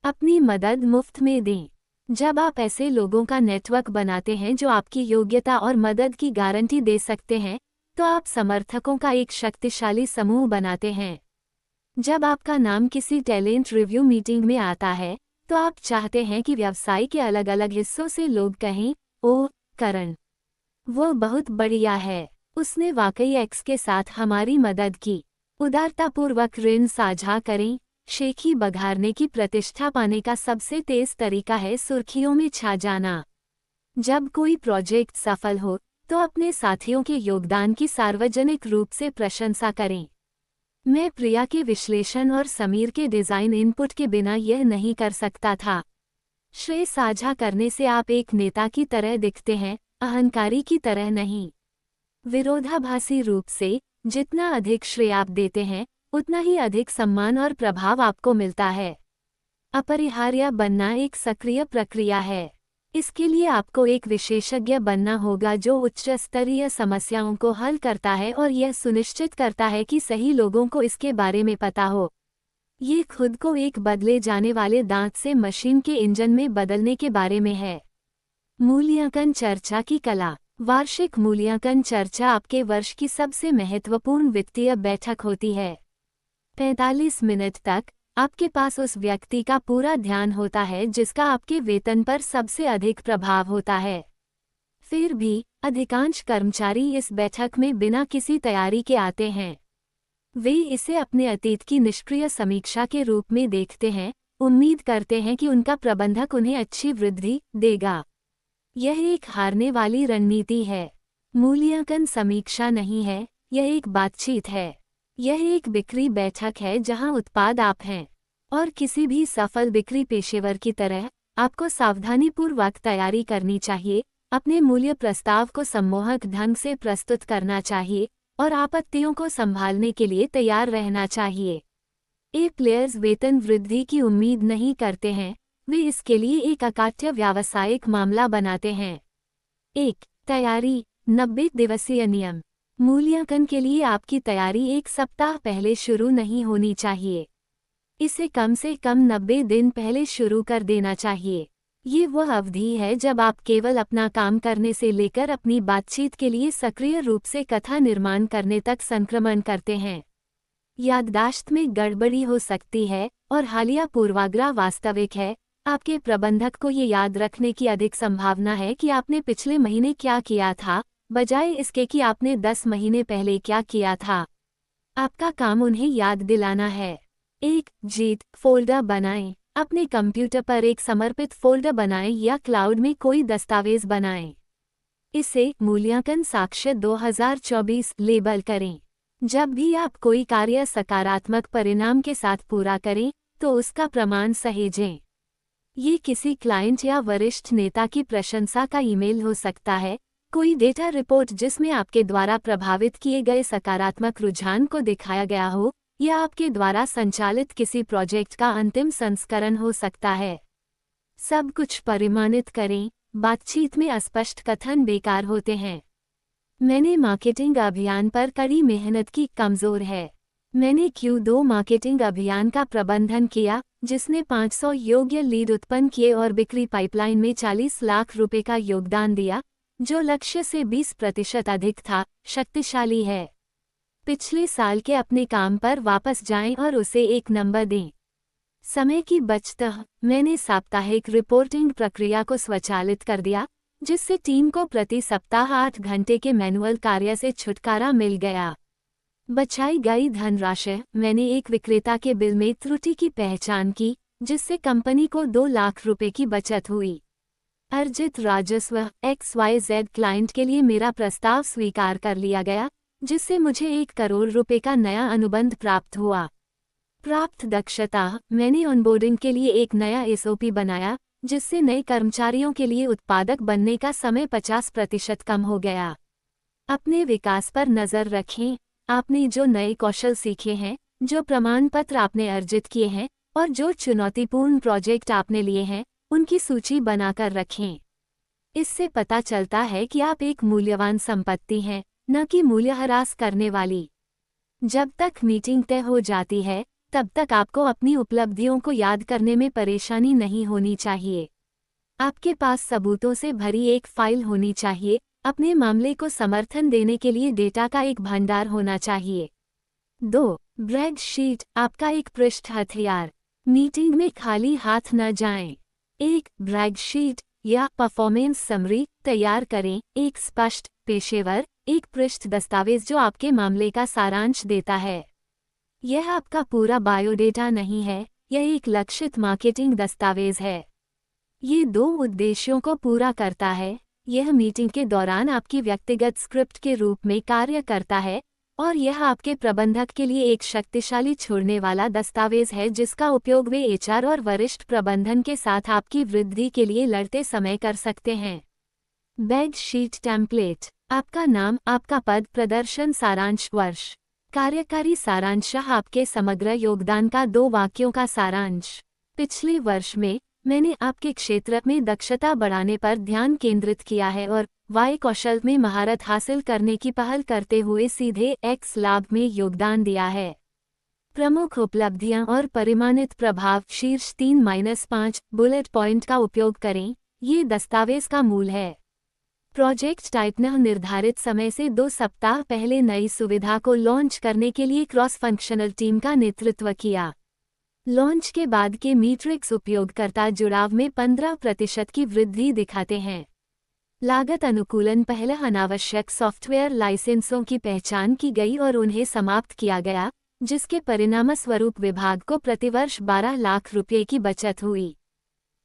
अपनी मदद मुफ्त में दें। जब आप ऐसे लोगों का नेटवर्क बनाते हैं जो आपकी योग्यता और मदद की गारंटी दे सकते हैं, तो आप समर्थकों का एक शक्तिशाली समूह बनाते हैं। जब आपका नाम किसी टैलेंट रिव्यू मीटिंग में आता है, तो आप चाहते हैं कि व्यवसाय के अलग अलग हिस्सों से लोग कहें, ओह, करण, वो बहुत बढ़िया है, उसने वाकई एक्स के साथ हमारी मदद की। उदारतापूर्वक ऋण साझा करें। शेखी बघारने की प्रतिष्ठा पाने का सबसे तेज तरीका है सुर्खियों में छा जाना। जब कोई प्रोजेक्ट सफल हो, तो अपने साथियों के योगदान की सार्वजनिक रूप से प्रशंसा करें। मैं प्रिया के विश्लेषण और समीर के डिजाइन इनपुट के बिना यह नहीं कर सकता था। श्रेय साझा करने से आप एक नेता की तरह दिखते हैं, अहंकारी की तरह नहीं। विरोधाभासी रूप से, जितना अधिक श्रेय आप देते हैं, उतना ही अधिक सम्मान और प्रभाव आपको मिलता है। अपरिहार्य बनना एक सक्रिय प्रक्रिया है। इसके लिए आपको एक विशेषज्ञ बनना होगा जो उच्च स्तरीय समस्याओं को हल करता है और यह सुनिश्चित करता है कि सही लोगों को इसके बारे में पता हो। ये खुद को एक बदले जाने वाले दांत से मशीन के इंजन में बदलने के बारे में है। मूल्यांकन चर्चा की कला। वार्षिक मूल्यांकन चर्चा आपके वर्ष की सबसे महत्वपूर्ण वित्तीय बैठक होती है। 45 मिनट तक आपके पास उस व्यक्ति का पूरा ध्यान होता है जिसका आपके वेतन पर सबसे अधिक प्रभाव होता है। फिर भी अधिकांश कर्मचारी इस बैठक में बिना किसी तैयारी के आते हैं। वे इसे अपने अतीत की निष्क्रिय समीक्षा के रूप में देखते हैं, उम्मीद करते हैं कि उनका प्रबंधक उन्हें अच्छी वृद्धि देगा। यह एक हारने वाली रणनीति है। मूल्यांकन समीक्षा नहीं है, यह एक बातचीत है। यह एक बिक्री बैठक है जहां उत्पाद आप हैं। और किसी भी सफल बिक्री पेशेवर की तरह, आपको सावधानीपूर्वक तैयारी करनी चाहिए, अपने मूल्य प्रस्ताव को सम्मोहक ढंग से प्रस्तुत करना चाहिए और आपत्तियों को संभालने के लिए तैयार रहना चाहिए। प्लेयर्स वेतन वृद्धि की उम्मीद नहीं करते हैं, वे इसके लिए एक अकाट्य व्यावसायिक मामला बनाते हैं। 1. तैयारी। 90 दिवसीय नियम। मूल्यांकन के लिए आपकी तैयारी 1 सप्ताह पहले शुरू नहीं होनी चाहिए। इसे कम से कम 90 दिन पहले शुरू कर देना चाहिए। ये वह अवधि है जब आप केवल अपना काम करने से लेकर अपनी बातचीत के लिए सक्रिय रूप से कथा निर्माण करने तक संक्रमण करते हैं। याददाश्त में गड़बड़ी हो सकती है और हालिया पूर्वाग्रह वास्तविक है। आपके प्रबंधक को ये याद रखने की अधिक संभावना है कि आपने पिछले महीने क्या किया था, बजाय इसके कि आपने 10 महीने पहले क्या किया था। आपका काम उन्हें याद दिलाना है। 1. जीत फोल्डर बनाएं। अपने कंप्यूटर पर एक समर्पित फोल्डर बनाएं या क्लाउड में कोई दस्तावेज बनाएं। इसे मूल्यांकन साक्ष्य 2024 लेबल करें। जब भी आप कोई कार्य सकारात्मक परिणाम के साथ पूरा करें, तो उसका प्रमाण सहेजें। ये किसी क्लाइंट या वरिष्ठ नेता की प्रशंसा का ईमेल हो सकता है, कोई डेटा रिपोर्ट जिसमें आपके द्वारा प्रभावित किए गए सकारात्मक रुझान को दिखाया गया हो, या आपके द्वारा संचालित किसी प्रोजेक्ट का अंतिम संस्करण हो सकता है। सब कुछ परिमाणित करें। बातचीत में अस्पष्ट कथन बेकार होते हैं। मैंने मार्केटिंग अभियान पर कड़ी मेहनत की, कमजोर है। मैंने Q2 मार्केटिंग अभियान का प्रबंधन किया, जिसने 500 योग्य लीड उत्पन्न किए और बिक्री पाइपलाइन में 40 लाख रुपए का योगदान दिया, जो लक्ष्य से 20% अधिक था, शक्तिशाली है। पिछले साल के अपने काम पर वापस जाएं और उसे एक नंबर दें। समय की बचत। मैंने साप्ताहिक रिपोर्टिंग प्रक्रिया को स्वचालित कर दिया, जिससे टीम को प्रति सप्ताह 8 घंटे के मैनुअल कार्य से छुटकारा मिल गया। बचाई गई धनराशि। मैंने एक विक्रेता के बिल में त्रुटि की पहचान की, जिससे कंपनी को 2 लाख रुपए की बचत हुई। अर्जित राजस्व। XYZ क्लाइंट के लिए मेरा प्रस्ताव स्वीकार कर लिया गया, जिससे मुझे 1 करोड़ रुपए का नया अनुबंध प्राप्त हुआ। प्राप्त दक्षता। मैंने ऑनबोर्डिंग के लिए एक नया SOP बनाया, जिससे नए कर्मचारियों के लिए उत्पादक बनने का समय 50% कम हो गया। अपने विकास पर नज़र रखें। आपने जो नए कौशल सीखे हैं, जो प्रमाण पत्र आपने अर्जित किए हैं और जो चुनौतीपूर्ण प्रोजेक्ट आपने लिए हैं, उनकी सूची बनाकर रखें। इससे पता चलता है कि आप एक मूल्यवान संपत्ति हैं, न कि मूल्यह्रास करने वाली। जब तक मीटिंग तय हो जाती है, तब तक आपको अपनी उपलब्धियों को याद करने में परेशानी नहीं होनी चाहिए। आपके पास सबूतों से भरी एक फाइल होनी चाहिए। अपने मामले को समर्थन देने के लिए डेटा का एक भंडार होना चाहिए। 2. Brag sheet. आपका एक पृष्ठ हथियार। मीटिंग में खाली हाथ न जाएं। 1. ब्रैग शीट या परफॉर्मेंस समरी तैयार करें। एक स्पष्ट, पेशेवर, एक पृष्ठ दस्तावेज जो आपके मामले का सारांश देता है। यह आपका पूरा बायोडेटा नहीं है, यह एक लक्षित मार्केटिंग दस्तावेज है। ये 2 उद्देश्यों को पूरा करता है। यह मीटिंग के दौरान आपकी व्यक्तिगत स्क्रिप्ट के रूप में कार्य करता है, और यह आपके प्रबंधक के लिए एक शक्तिशाली छोड़ने वाला दस्तावेज है जिसका उपयोग वे HR और वरिष्ठ प्रबंधन के साथ आपकी वृद्धि के लिए लड़ते समय कर सकते हैं। Bag sheet template. आपका नाम, आपका पद, प्रदर्शन सारांश, वर्ष। कार्यकारी सारांश। आपके समग्र योगदान का 2 वाक्यों का सारांश। पिछले वर्ष में मैंने आपके क्षेत्र में दक्षता बढ़ाने पर ध्यान केंद्रित किया है और Y कौशल में महारत हासिल करने की पहल करते हुए सीधे X लाभ में योगदान दिया है। प्रमुख उपलब्धियां और परिमाणित प्रभाव। शीर्ष 3-5 बुलेट पॉइंट का उपयोग करें। ये दस्तावेज का मूल है। प्रोजेक्ट टाइटनर निर्धारित समय से 2 सप्ताह पहले नई सुविधा को लॉन्च करने के लिए क्रॉस फंक्शनल टीम का नेतृत्व किया। लॉन्च के बाद के मीट्रिक्स उपयोगकर्ता जुड़ाव में 15% की वृद्धि दिखाते हैं। लागत अनुकूलन। पहले अनावश्यक सॉफ्टवेयर लाइसेंसों की पहचान की गई और उन्हें समाप्त किया गया, जिसके परिणामस्वरूप विभाग को प्रतिवर्ष 12 लाख रुपये की बचत हुई।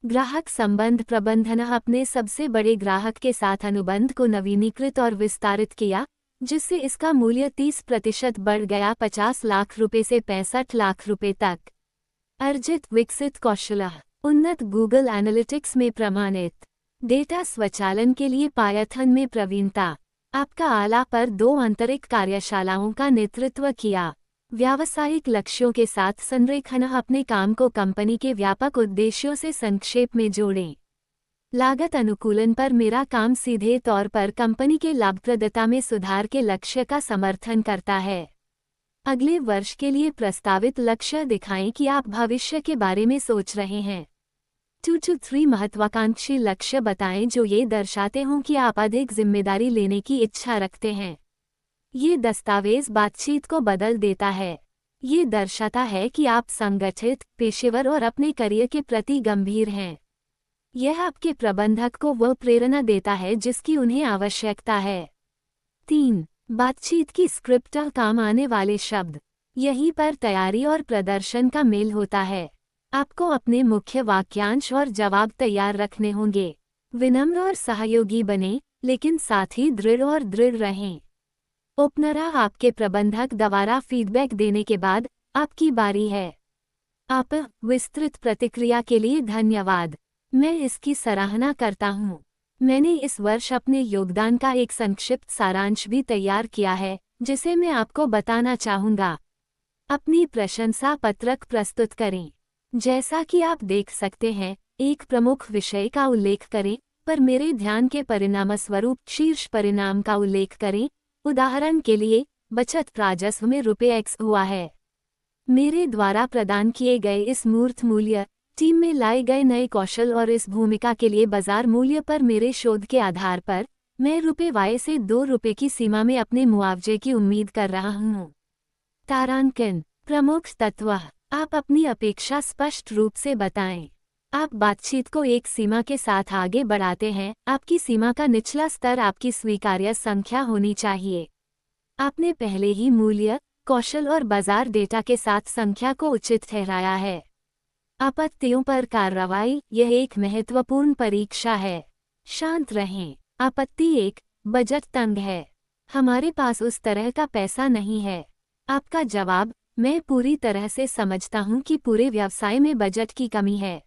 ग्राहक संबंध प्रबंधन। अपने सबसे बड़े ग्राहक के साथ अनुबंध को नवीनीकृत और विस्तारित किया, जिससे इसका मूल्य 30% बढ़ गया, 50 लाख रुपये से 65 लाख रुपये तक। अर्जित विकसित कौशल। उन्नत गूगल एनालिटिक्स में प्रमाणित डेटा स्वचालन के लिए पायथन में प्रवीणता। आपका आला पर 2 आंतरिक कार्यशालाओं का नेतृत्व किया। व्यावसायिक लक्ष्यों के साथ संरेखन। अपने काम को कंपनी के व्यापक उद्देश्यों से संक्षेप में जोड़ें। लागत अनुकूलन पर मेरा काम सीधे तौर पर कंपनी के लाभप्रदता में सुधार के लक्ष्य का समर्थन करता है। अगले वर्ष के लिए प्रस्तावित लक्ष्य दिखाएं कि आप भविष्य के बारे में सोच रहे हैं। 2-3 महत्वाकांक्षी लक्ष्य बताएं जो ये दर्शाते हों कि आप अधिक जिम्मेदारी लेने की इच्छा रखते हैं। ये दस्तावेज बातचीत को बदल देता है। ये दर्शाता है कि आप संगठित, पेशेवर और अपने करियर के प्रति गंभीर हैं। यह आपके प्रबंधक को वह प्रेरणा देता है जिसकी उन्हें आवश्यकता है। 3. बातचीत की स्क्रिप्ट। काम आने वाले शब्द। यहीं पर तैयारी और प्रदर्शन का मेल होता है। आपको अपने मुख्य वाक्यांश और जवाब तैयार रखने होंगे। विनम्र और सहयोगी बने, लेकिन साथ ही दृढ़ और दृढ़ रहें। ओपनर। आपके प्रबंधक द्वारा फीडबैक देने के बाद आपकी बारी है। आप विस्तृत प्रतिक्रिया के लिए धन्यवाद। मैं इसकी सराहना करता हूँ। मैंने इस वर्ष अपने योगदान का एक संक्षिप्त सारांश भी तैयार किया है, जिसे मैं आपको बताना चाहूँगा। अपनी प्रशंसा पत्रक प्रस्तुत करें। जैसा कि आप देख सकते हैं, एक प्रमुख विषय का उल्लेख करें, पर मेरे ध्यान के परिणामस्वरूप शीर्ष परिणाम का उल्लेख करें। उदाहरण के लिए, बचत राजस्व में ₹X हुआ है। मेरे द्वारा प्रदान किए गए इस मूर्त मूल्य, टीम में लाए गए नए कौशल और इस भूमिका के लिए बाजार मूल्य पर मेरे शोध के आधार पर मैं ₹Y से ₹2 की सीमा में अपने मुआवजे की उम्मीद कर रहा हूँ। तारांकन। प्रमुख तत्व। आप अपनी अपेक्षा स्पष्ट रूप से बताएं। आप बातचीत को एक सीमा के साथ आगे बढ़ाते हैं। आपकी सीमा का निचला स्तर आपकी स्वीकार्य संख्या होनी चाहिए। आपने पहले ही मूल्य, कौशल और बाजार डेटा के साथ संख्या को उचित ठहराया है। आपत्तियों पर कार्रवाई। यह एक महत्वपूर्ण परीक्षा है। शांत रहें। आपत्ति 1, बजट तंग है। हमारे पास उस तरह का पैसा नहीं है। आपका जवाब, मैं पूरी तरह से समझता हूं कि पूरे व्यवसाय में बजट की कमी है।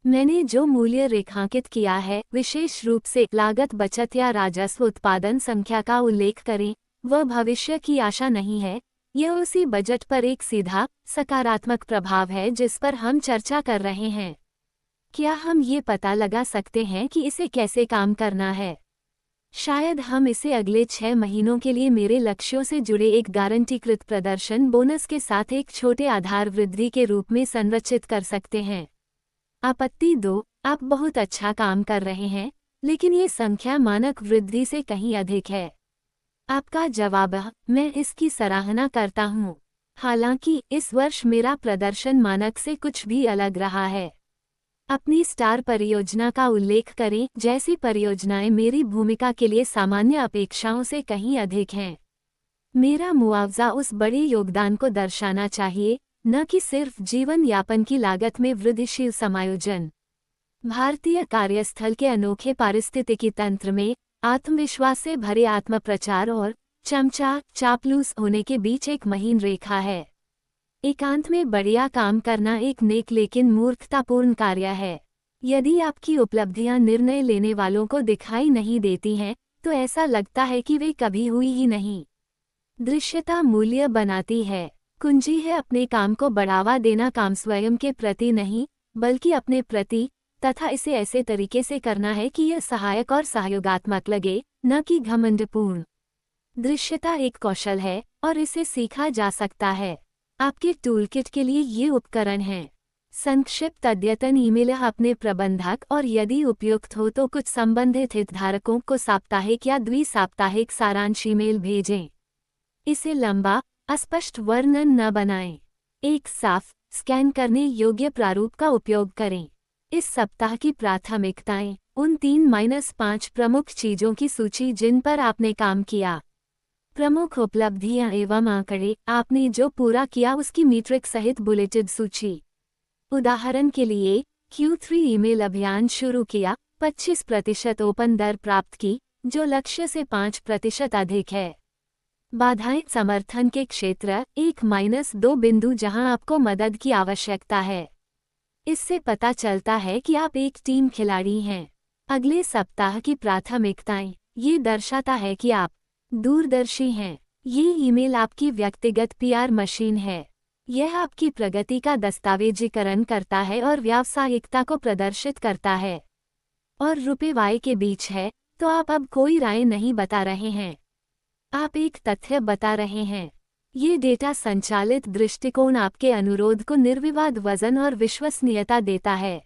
मैंने जो मूल्य रेखांकित किया है, विशेष रूप से लागत बचत या राजस्व उत्पादन संख्या का उल्लेख करें, वह भविष्य की आशा नहीं है। यह उसी बजट पर एक सीधा, सकारात्मक प्रभाव है जिस पर हम चर्चा कर रहे हैं। क्या हम ये पता लगा सकते हैं कि इसे कैसे काम करना है? शायद हम इसे अगले 6 महीनों के लिए मेरे लक्ष्यों से जुड़े एक गारंटीकृत प्रदर्शन बोनस के साथ एक छोटे आधार वृद्धि के रूप में संरचित कर सकते हैं। आपत्ति 2, आप बहुत अच्छा काम कर रहे हैं, लेकिन ये संख्या मानक वृद्धि से कहीं अधिक है। आपका जवाब, मैं इसकी सराहना करता हूँ। हालांकि इस वर्ष मेरा प्रदर्शन मानक से कुछ भी अलग रहा है। अपनी स्टार परियोजना का उल्लेख करें, जैसी परियोजनाएं मेरी भूमिका के लिए सामान्य अपेक्षाओं से कहीं अधिक हैं। मेरा मुआवजा उस बड़े योगदान को दर्शाना चाहिए, न कि सिर्फ जीवन यापन की लागत में वृद्धिशील समायोजन। भारतीय कार्यस्थल के अनोखे पारिस्थितिकी तंत्र में आत्मविश्वास से भरे आत्मप्रचार और चमचा चापलूस होने के बीच एक महीन रेखा है। एकांत में बढ़िया काम करना एक नेक लेकिन मूर्खतापूर्ण कार्य है। यदि आपकी उपलब्धियां निर्णय लेने वालों को दिखाई नहीं देती हैं, तो ऐसा लगता है कि वे कभी हुई ही नहीं। दृश्यता मूल्य बनाती है। कुंजी है अपने काम को बढ़ावा देना, काम स्वयं के प्रति नहीं, बल्कि अपने प्रति, तथा इसे ऐसे तरीके से करना है कि यह सहायक और सहयोगात्मक लगे, न कि घमंडपूर्ण। दृश्यता एक कौशल है और इसे सीखा जा सकता है। आपके टूलकिट के लिए ये उपकरण हैं। संक्षिप्त अद्यतन ईमेल अपने प्रबंधक और यदि उपयुक्त हो तो कुछ संबंधित हितधारकों को साप्ताहिक या द्वि-साप्ताहिक सारांश ईमेल भेजें। इसे लंबा, अस्पष्ट वर्णन न बनाएं। एक साफ, स्कैन करने योग्य प्रारूप का उपयोग करें। इस सप्ताह की प्राथमिकताएं, उन 3-5 प्रमुख चीजों की सूची जिन पर आपने काम किया। प्रमुख उपलब्धियां एवं आंकड़े, आपने जो पूरा किया उसकी मीट्रिक सहित बुलेटेड सूची। उदाहरण के लिए, Q3 ईमेल अभियान शुरू किया, 25% ओपन दर प्राप्त की, जो लक्ष्य से 5% अधिक है। बाधाएं, समर्थन के क्षेत्र 1-2 बिंदु जहां आपको मदद की आवश्यकता है। इससे पता चलता है कि आप एक टीम खिलाड़ी हैं। अगले सप्ताह की प्राथमिकताएं, ये दर्शाता है कि आप दूरदर्शी हैं। ये ईमेल आपकी व्यक्तिगत PR मशीन है। यह आपकी प्रगति का दस्तावेजीकरण करता है और व्यावसायिकता को प्रदर्शित करता है। और ₹Y के बीच है, तो आप अब कोई राय नहीं बता रहे हैं। आप एक तथ्य बता रहे हैं। ये डेटा संचालित दृष्टिकोण आपके अनुरोध को निर्विवाद वजन और विश्वसनीयता देता है।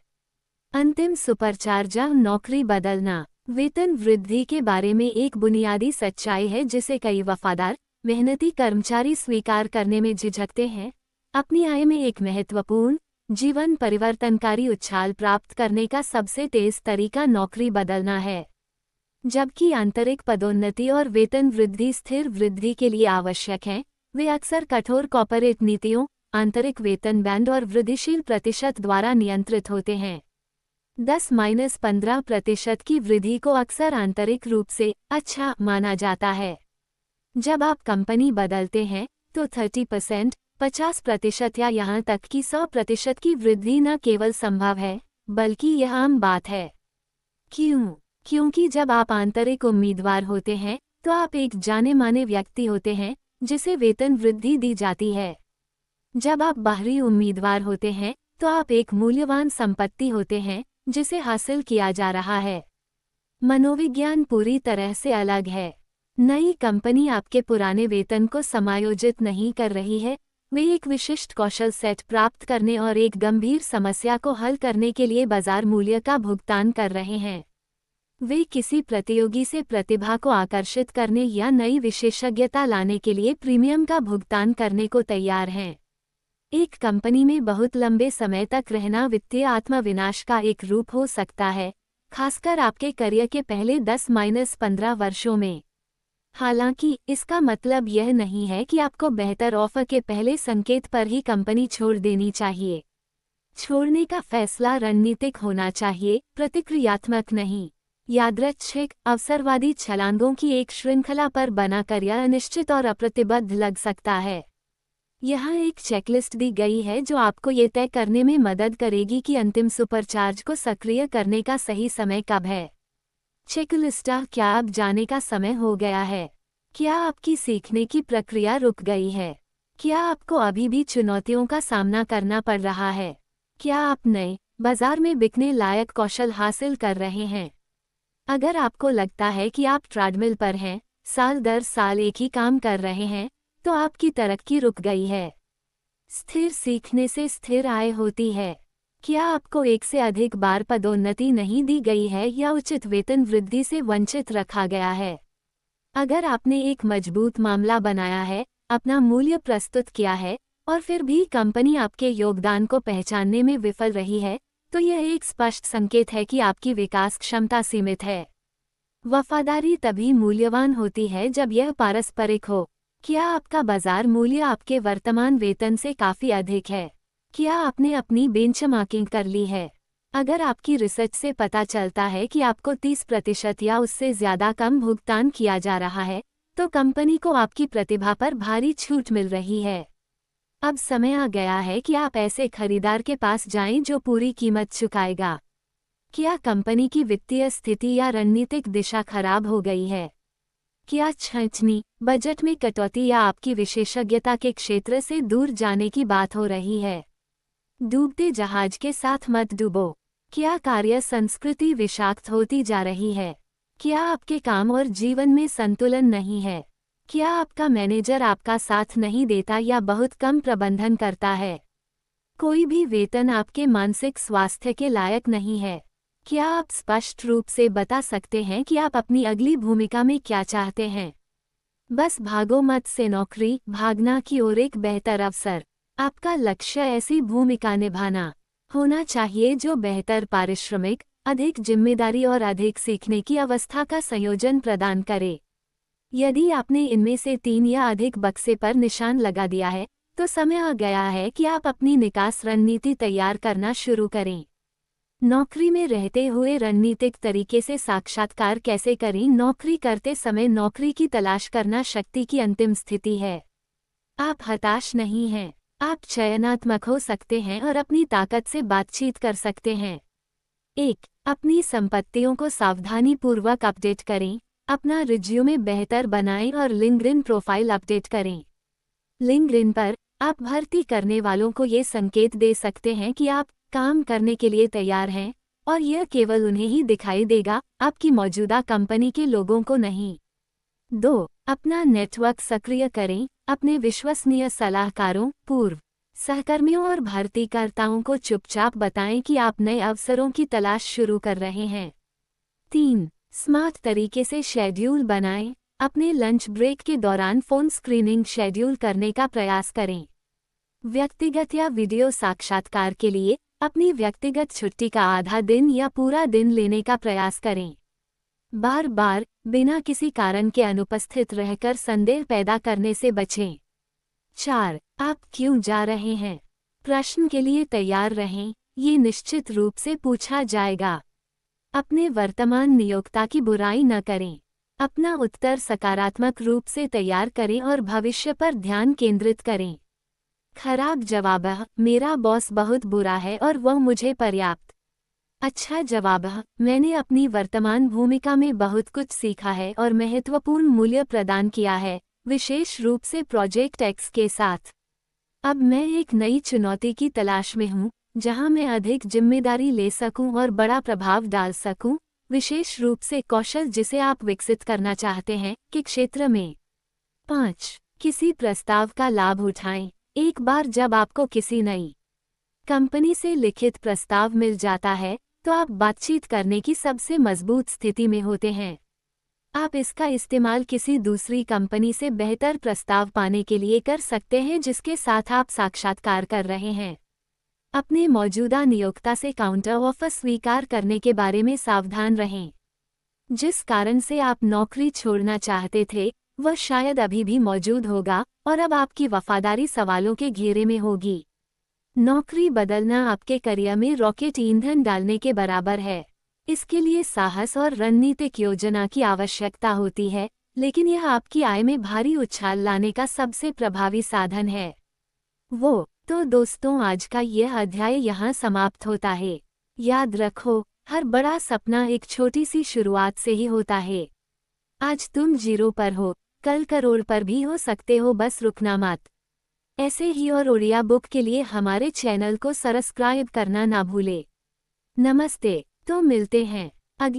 अंतिम सुपरचार्जर, नौकरी बदलना। वेतन वृद्धि के बारे में एक बुनियादी सच्चाई है जिसे कई वफादार, मेहनती कर्मचारी स्वीकार करने में झिझकते हैं। अपनी आय में एक महत्वपूर्ण, जीवन परिवर्तनकारी उछाल प्राप्त करने का सबसे तेज तरीका नौकरी बदलना है। जबकि आंतरिक पदोन्नति और वेतन वृद्धि स्थिर वृद्धि के लिए आवश्यक हैं, वे अक्सर कठोर कॉर्पोरेट नीतियों, आंतरिक वेतन बैंड और वृद्धिशील प्रतिशत द्वारा नियंत्रित होते हैं। 10-15% की वृद्धि को अक्सर आंतरिक रूप से अच्छा माना जाता है। जब आप कंपनी बदलते हैं, तो 30%, 50% या यहाँ तक कि 100% की वृद्धि न केवल संभव है, बल्कि यह आम बात है। क्यों? क्योंकि जब आप आंतरिक उम्मीदवार होते हैं, तो आप एक जाने माने व्यक्ति होते हैं, जिसे वेतन वृद्धि दी जाती है। जब आप बाहरी उम्मीदवार होते हैं, तो आप एक मूल्यवान संपत्ति होते हैं, जिसे हासिल किया जा रहा है। मनोविज्ञान पूरी तरह से अलग है। नई कंपनी आपके पुराने वेतन को समायोजित नहीं कर रही है, वे एक विशिष्ट कौशल सेट प्राप्त करने और एक गंभीर समस्या को हल करने के लिए बाजार मूल्य का भुगतान कर रहे हैं। वे किसी प्रतियोगी से प्रतिभा को आकर्षित करने या नई विशेषज्ञता लाने के लिए प्रीमियम का भुगतान करने को तैयार हैं। एक कंपनी में बहुत लंबे समय तक रहना वित्तीय आत्मविनाश का एक रूप हो सकता है, खासकर आपके करियर के पहले 10-15 वर्षों में। हालांकि इसका मतलब यह नहीं है कि आपको बेहतर ऑफर के पहले संकेत पर ही कंपनी छोड़ देनी चाहिए। छोड़ने का फैसला रणनीतिक होना चाहिए, प्रतिक्रियात्मक नहीं। यादृच्छिक, अवसरवादी छलांगों की एक श्रृंखला पर बना करियर अनिश्चित और अप्रतिबद्ध लग सकता है। यहाँ एक चेकलिस्ट दी गई है जो आपको ये तय करने में मदद करेगी कि अंतिम सुपरचार्ज को सक्रिय करने का सही समय कब है। चेकलिस्ट। क्या अब जाने का समय हो गया है? क्या आपकी सीखने की प्रक्रिया रुक गई है? क्या आपको अभी भी चुनौतियों का सामना करना पड़ रहा है? क्या आप नए बाजार में बिकने लायक कौशल हासिल कर रहे हैं? अगर आपको लगता है कि आप ट्रेडमिल पर हैं, साल दर साल एक ही काम कर रहे हैं, तो आपकी तरक्की रुक गई है। स्थिर सीखने से स्थिर आय होती है। क्या आपको एक से अधिक बार पदोन्नति नहीं दी गई है या उचित वेतन वृद्धि से वंचित रखा गया है? अगर आपने एक मजबूत मामला बनाया है, अपना मूल्य प्रस्तुत किया है और फिर भी कंपनी आपके योगदान को पहचानने में विफल रही है, तो यह एक स्पष्ट संकेत है कि आपकी विकास क्षमता सीमित है। वफादारी तभी मूल्यवान होती है जब यह पारस्परिक हो। क्या आपका बाजार मूल्य आपके वर्तमान वेतन से काफ़ी अधिक है? क्या आपने अपनी बेंचमार्किंग कर ली है? अगर आपकी रिसर्च से पता चलता है कि आपको 30% या उससे ज़्यादा कम भुगतान किया जा रहा है, तो कंपनी को आपकी प्रतिभा पर भारी छूट मिल रही है। अब समय आ गया है कि आप ऐसे खरीदार के पास जाएं जो पूरी कीमत चुकाएगा। क्या कंपनी की वित्तीय स्थिति या रणनीतिक दिशा खराब हो गई है? क्या छंटनी, बजट में कटौती या आपकी विशेषज्ञता के क्षेत्र से दूर जाने की बात हो रही है? डूबते जहाज के साथ मत डूबो। क्या कार्य संस्कृति विषाक्त होती जा रही है? क्या आपके काम और जीवन में संतुलन नहीं है? क्या आपका मैनेजर आपका साथ नहीं देता या बहुत कम प्रबंधन करता है? कोई भी वेतन आपके मानसिक स्वास्थ्य के लायक नहीं है। क्या आप स्पष्ट रूप से बता सकते हैं कि आप अपनी अगली भूमिका में क्या चाहते हैं? बस भागो मत से नौकरी भागना की ओर एक बेहतर अवसर। आपका लक्ष्य ऐसी भूमिका निभाना होना चाहिए जो बेहतर पारिश्रमिक, अधिक जिम्मेदारी और अधिक सीखने की अवस्था का संयोजन प्रदान करे। यदि आपने इनमें से 3 या अधिक बक्से पर निशान लगा दिया है, तो समय आ गया है कि आप अपनी निकास रणनीति तैयार करना शुरू करें। नौकरी में रहते हुए रणनीतिक तरीके से साक्षात्कार कैसे करें? नौकरी करते समय नौकरी की तलाश करना शक्ति की अंतिम स्थिति है। आप हताश नहीं हैं। आप चयनात्मक हो सकते हैं और अपनी ताकत से बातचीत कर सकते हैं। 1. अपनी संपत्तियों को सावधानीपूर्वक अपडेट करें। अपना रिज्यूमे बेहतर बनाएं और लिंक्डइन प्रोफाइल अपडेट करें। लिंक्डइन पर आप भर्ती करने वालों को ये संकेत दे सकते हैं कि आप काम करने के लिए तैयार हैं, और यह केवल उन्हें ही दिखाई देगा, आपकी मौजूदा कंपनी के लोगों को नहीं। 2. अपना नेटवर्क सक्रिय करें। अपने विश्वसनीय सलाहकारों, पूर्व सहकर्मियों और भर्तीकर्ताओं को चुपचाप बताएं कि आप नए अवसरों की तलाश शुरू कर रहे हैं। 3. स्मार्ट तरीके से शेड्यूल बनाएं। अपने लंच ब्रेक के दौरान फ़ोन स्क्रीनिंग शेड्यूल करने का प्रयास करें। व्यक्तिगत या वीडियो साक्षात्कार के लिए अपनी व्यक्तिगत छुट्टी का आधा दिन या पूरा दिन लेने का प्रयास करें। बार बार बिना किसी कारण के अनुपस्थित रहकर संदेह पैदा करने से बचें। 4. आप क्यों जा रहे हैं? प्रश्न के लिए तैयार रहें, ये निश्चित रूप से पूछा जाएगा। अपने वर्तमान नियोक्ता की बुराई न करें। अपना उत्तर सकारात्मक रूप से तैयार करें और भविष्य पर ध्यान केंद्रित करें। खराब जवाब: मेरा बॉस बहुत बुरा है और वह मुझे पर्याप्त। अच्छा जवाब: मैंने अपनी वर्तमान भूमिका में बहुत कुछ सीखा है और महत्वपूर्ण मूल्य प्रदान किया है, विशेष रूप से प्रोजेक्ट एक्स के साथ। अब मैं एक नई चुनौती की तलाश में हूँ, जहाँ मैं अधिक जिम्मेदारी ले सकूँ और बड़ा प्रभाव डाल सकूँ, विशेष रूप से कौशल जिसे आप विकसित करना चाहते हैं के क्षेत्र में। 5. किसी प्रस्ताव का लाभ उठाएं। एक बार जब आपको किसी नई कंपनी से लिखित प्रस्ताव मिल जाता है, तो आप बातचीत करने की सबसे मजबूत स्थिति में होते हैं। आप इसका इस्तेमाल किसी दूसरी कंपनी से बेहतर प्रस्ताव पाने के लिए कर सकते हैं जिसके साथ आप साक्षात्कार कर रहे हैं। अपने मौजूदा नियोक्ता से काउंटर ऑफर स्वीकार करने के बारे में सावधान रहें। जिस कारण से आप नौकरी छोड़ना चाहते थे, वह शायद अभी भी मौजूद होगा और अब आपकी वफादारी सवालों के घेरे में होगी। नौकरी बदलना आपके करियर में रॉकेट ईंधन डालने के बराबर है। इसके लिए साहस और रणनीतिक योजना की आवश्यकता होती है, लेकिन यह आपकी आय में भारी उछाल लाने का सबसे प्रभावी साधन है। तो दोस्तों, आज का यह अध्याय यहाँ समाप्त होता है। याद रखो, हर बड़ा सपना एक छोटी सी शुरुआत से ही होता है। आज तुम 0 पर हो, कल करोड़ पर भी हो सकते हो, बस रुकना मत। ऐसे ही और ओडिया बुक के लिए हमारे चैनल को सब्सक्राइब करना ना भूले। नमस्ते। तो मिलते हैं अगली